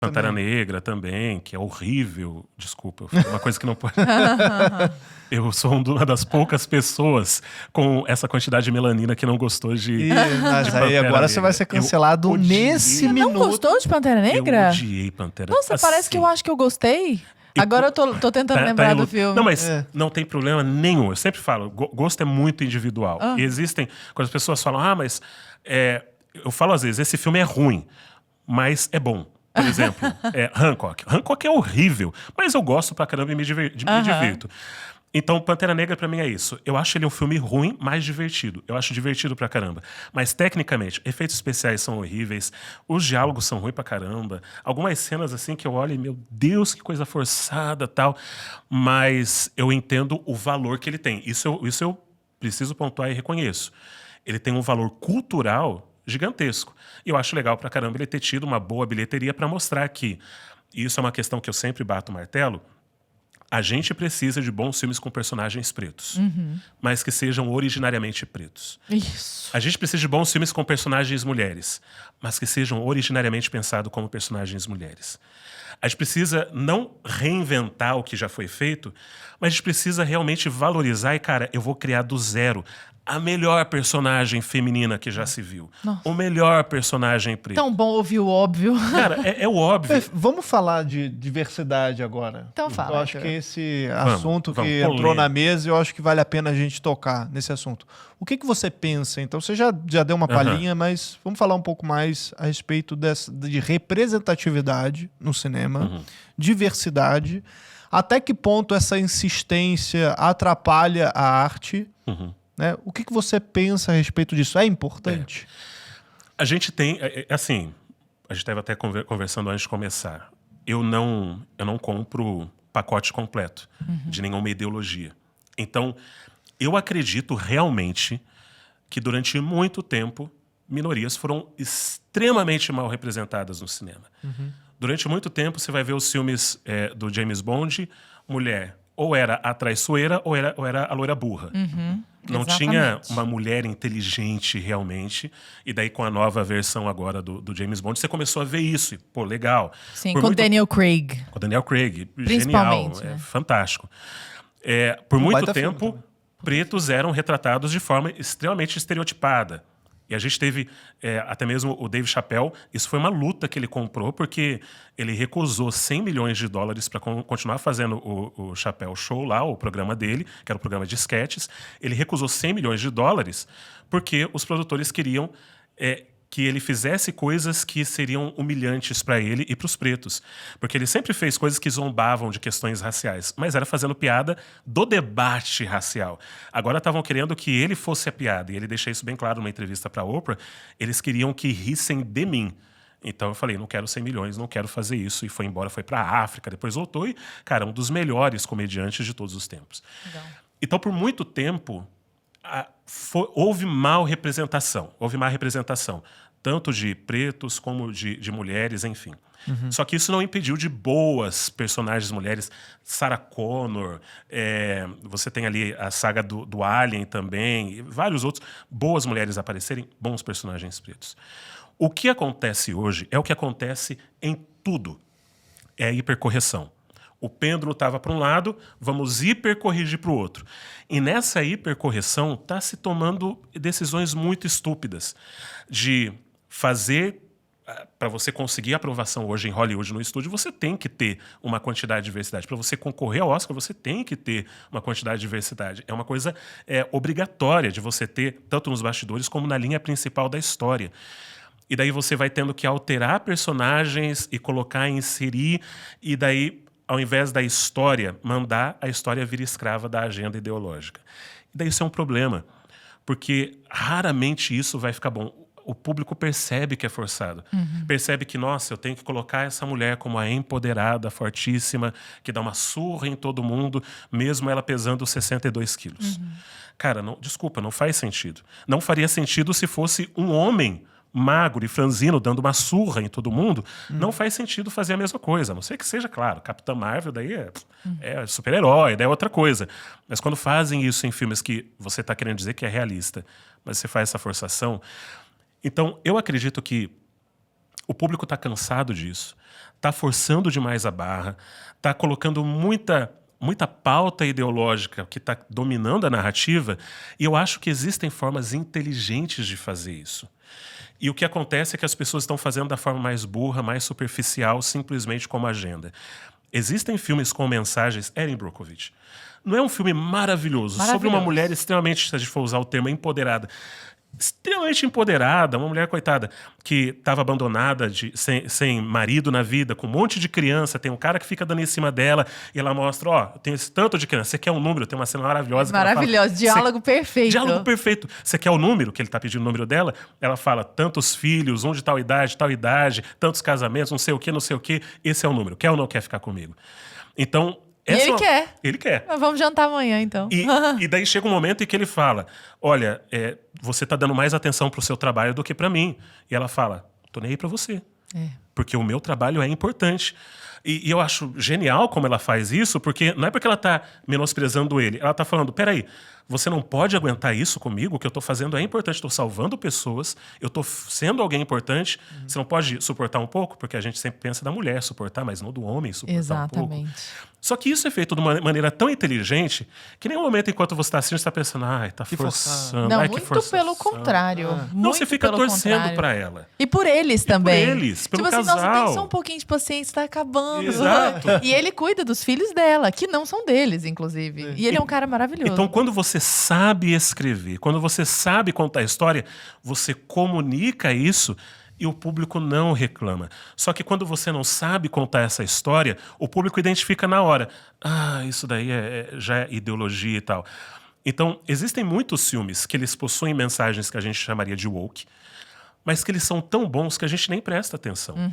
Pantera Negra também, que é horrível. Desculpa, eu falei uma coisa que não pode. Eu sou uma das poucas pessoas com essa quantidade de melanina que não gostou de. Mas aí agora você vai ser cancelado nesse minuto. Não gostou de Pantera Negra? Eu odiei Pantera. Nossa, parece que eu acho que eu gostei. Agora eu tô tentando lembrar do filme. Não, mas não tem problema nenhum. Eu sempre falo, gosto é muito individual. E existem, quando as pessoas falam, mas eu falo às vezes, esse filme é ruim, mas é bom. Por exemplo, Hancock. Hancock é horrível, mas eu gosto pra caramba e me divirto. Então, Pantera Negra pra mim é isso. Eu acho ele um filme ruim, mas divertido. Eu acho divertido pra caramba. Mas, tecnicamente, efeitos especiais são horríveis, os diálogos são ruins pra caramba. Algumas cenas, assim, que eu olho e, meu Deus, que coisa forçada, tal. Mas eu entendo o valor que ele tem. Isso eu preciso pontuar e reconheço. Ele tem um valor cultural gigantesco. E eu acho legal pra caramba ele ter tido uma boa bilheteria pra mostrar que, e isso é uma questão que eu sempre bato o martelo, a gente precisa de bons filmes com personagens pretos, mas que sejam originariamente pretos. Isso. A gente precisa de bons filmes com personagens mulheres, mas que sejam originariamente pensados como personagens mulheres. A gente precisa não reinventar o que já foi feito, mas a gente precisa realmente valorizar e, cara, eu vou criar do zero a melhor personagem feminina que já se viu. Nossa. O melhor personagem preto. Tão bom ouvir o óbvio. Cara, é o óbvio. Vamos falar de diversidade agora. Então fala. Eu acho que esse assunto vamos, que entrou na mesa, eu acho que vale a pena a gente tocar nesse assunto. O que você pensa? Então, você já deu uma palhinha, mas vamos falar um pouco mais a respeito de representatividade no cinema, diversidade. Até que ponto essa insistência atrapalha a arte? Né? O que você pensa a respeito disso? É importante? A gente tem, assim, a gente estava até conversando antes de começar. Eu não compro pacote completo de nenhuma ideologia. Então, eu acredito realmente que durante muito tempo minorias foram extremamente mal representadas no cinema. Durante muito tempo você vai ver os filmes do James Bond, mulher ou era a traiçoeira ou era a loira burra. Não tinha uma mulher inteligente realmente. E daí, com a nova versão agora do James Bond, você começou a ver isso. E, pô, legal. Sim, com Daniel Craig. Com Daniel Craig. Genial. Principalmente, né? Fantástico. Por muito tempo, pretos eram retratados de forma extremamente estereotipada. E a gente teve até mesmo o Dave Chappelle. Isso foi uma luta que ele comprou, porque ele recusou $100 milhões para continuar fazendo o Chappelle Show lá, o programa dele, que era o programa de sketches. Ele recusou $100 milhões porque os produtores queriam que ele fizesse coisas que seriam humilhantes para ele e para os pretos. Porque ele sempre fez coisas que zombavam de questões raciais, mas era fazendo piada do debate racial. Agora estavam querendo que ele fosse a piada, e ele deixou isso bem claro numa entrevista para a Oprah. Eles queriam que rissem de mim. Então eu falei, não quero 100 milhões, não quero fazer isso. E foi embora, foi para a África, depois voltou e, cara, um dos melhores comediantes de todos os tempos. Legal. Então, por muito tempo, houve má representação, tanto de pretos como de mulheres, enfim. Só que isso não impediu de boas personagens mulheres. Sarah Connor, você tem ali a saga do Alien também, e vários outros, boas mulheres aparecerem, bons personagens pretos. O que acontece hoje é o que acontece em tudo. É a hipercorreção. O pêndulo estava para um lado, vamos hipercorrigir para o outro. E nessa hipercorreção está se tomando decisões muito estúpidas de fazer. Para você conseguir aprovação hoje em Hollywood no estúdio, você tem que ter uma quantidade de diversidade. Para você concorrer ao Oscar, você tem que ter uma quantidade de diversidade. É uma coisa obrigatória de você ter, tanto nos bastidores como na linha principal da história. E daí você vai tendo que alterar personagens e colocar, inserir, e daí, ao invés da história, mandar a história vir escrava da agenda ideológica. E daí isso é um problema, porque raramente isso vai ficar bom. O público percebe que é forçado. Percebe que, nossa, eu tenho que colocar essa mulher como a empoderada, fortíssima, que dá uma surra em todo mundo, mesmo ela pesando 62 quilos. Cara, desculpa, não faz sentido. Não faria sentido se fosse um homem magro e franzino dando uma surra em todo mundo. Não faz sentido fazer a mesma coisa. A não ser que seja, claro, Capitã Marvel, daí é super-herói, daí é outra coisa. Mas quando fazem isso em filmes que você está querendo dizer que é realista, mas você faz essa forçação. Então, eu acredito que O público está cansado disso, está forçando demais a barra, está colocando muita pauta ideológica que está dominando a narrativa, e eu acho que existem formas inteligentes de fazer isso. E o que acontece é que as pessoas estão fazendo da forma mais burra, mais superficial, simplesmente como agenda. Existem filmes com mensagens... Erin Brockovich. Não é um filme maravilhoso sobre uma mulher extremamente, se a gente for usar o termo, empoderada. Extremamente empoderada, uma mulher, coitada, que estava abandonada, sem marido na vida, com um monte de criança, tem um cara que fica dando em cima dela, e ela mostra, ó, tem esse tanto de criança, você quer um número? Tem uma cena maravilhosa. Maravilhosa, diálogo perfeito. Diálogo perfeito. Você quer o número, que ele está pedindo o número dela? Ela fala, tantos filhos, um de tal idade, tantos casamentos, não sei o quê, esse é o número. Quer ou não quer ficar comigo? Então... E ele quer. Ele quer. Vamos jantar amanhã, então. E daí chega um momento em que ele fala, olha, você tá dando mais atenção pro seu trabalho do que para mim. E ela fala, tô nem aí pra você. Porque o meu trabalho é importante. E eu acho genial como ela faz isso, porque não é porque ela tá menosprezando ele. Ela tá falando, peraí, você não pode aguentar isso comigo, o que eu tô fazendo é importante, estou salvando pessoas, eu tô sendo alguém importante, você não pode suportar um pouco? Porque a gente sempre pensa da mulher suportar, mas não do homem suportar um pouco. Só que isso é feito de uma maneira tão inteligente que em nenhum momento, enquanto você está assistindo, você está pensando, tá forçando. Não, que muito pelo contrário. Não, você fica torcendo para ela. E por eles também. Por eles, pelo tipo casal. Assim, nossa, tem só um pouquinho de paciência, tá acabando. Exato. E ele cuida dos filhos dela, que não são deles, inclusive. E ele é um cara maravilhoso. Então, quando você sabe escrever, quando você sabe contar a história, você comunica isso e o público não reclama. Só que quando você não sabe contar essa história, o público identifica na hora. Isso daí já é ideologia e tal. Então, existem muitos filmes que eles possuem mensagens que a gente chamaria de woke, mas que eles são tão bons que a gente nem presta atenção.